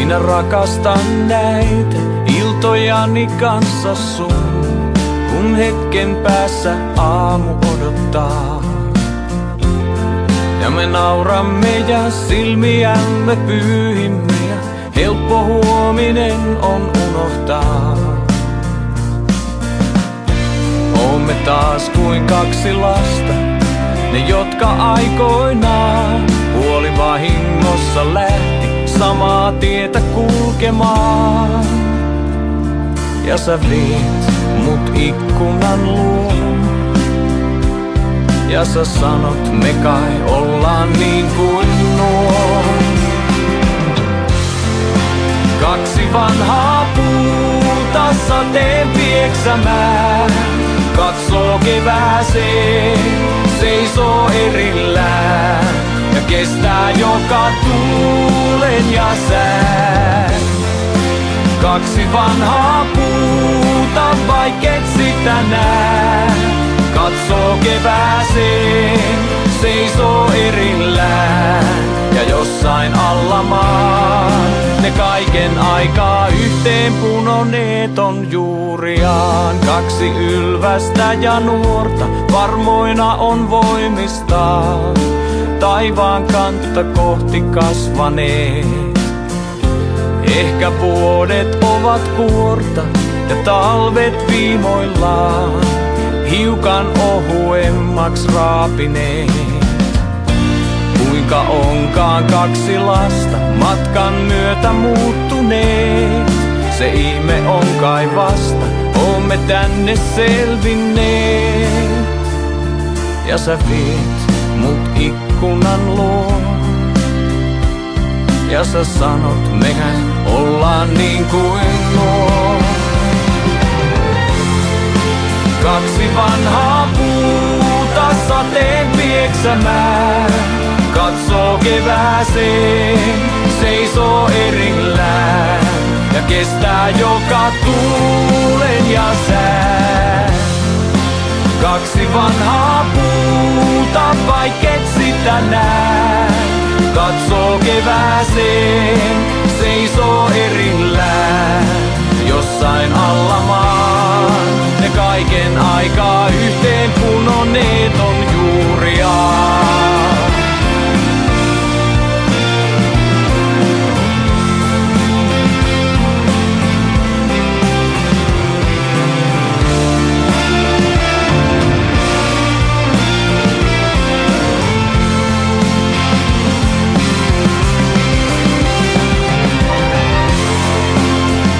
minä rakastan näitä iltojani kanssa sun, kun hetken päässä aamu odottaa. Ja me nauramme ja silmiämme pyyhimme ja helppo huominen on unohtaa. Oomme taas kuin kaksi lasta, ne jotka aikoinaan puolivahingossa lähti samaa tietä kulkemaan. Ja sä viit mut ikkunan luo, ja sä sanot me kai ollaan niin kuin nuo. Kaksi vanhaa puuta sateen pieksämään, katsoo kevääseen, seisoo erillään ja kestää joka tuulen ja sään. Kaksi vanhaa puuta, vaikket sitä nää, katsoo kevääseen, seisoo erillään ja jossain alla maan ne kaiken aikaa yhteen punoneet on juuriaan. Kaksi ylvästä ja nuorta varmoina on voimistaan, taivaan kanta kohti kasvaneet. Ehkä vuodet ovat kuorta ja talvet viimoillaan hiukan ohuemmaks raapineet. Kuinka onkaan kaksi lasta matkan myötä muuttuneet, se ihme on kai vasta, oomme tänne selvinneet. Ja sä viet mut ikkunan luo, ja sä sanot mehän ollaan niin kuin nuo. Kaksi vanhaa puuta sateen pieksämään, katsoo kevääseen, seisoo erillään ja kestää joka tuulen ja sään. Kaksi vanhaa puuta, vaikket sitä nää, katsoo kevääseen, seisoo erillään jossain alla maan. Ne kaiken aikaa yhteen punoneet on juuriaan.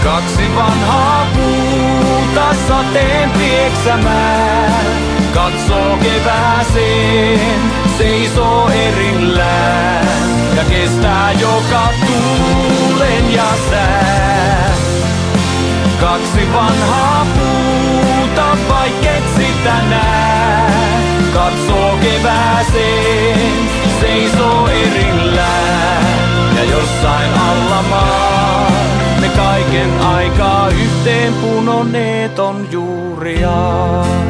Kaksi vanhaa puuta sateen pieksämään, katsoo kevääseen, seisoo erillään ja kestää joka tuulen ja sään. Kaksi vanhaa puuta, vaikket sitä nää, katsoo kevääseen, seisoo erillään ja jossain alla maan ne kaiken aikaa yhteen punoneet on juuriaan.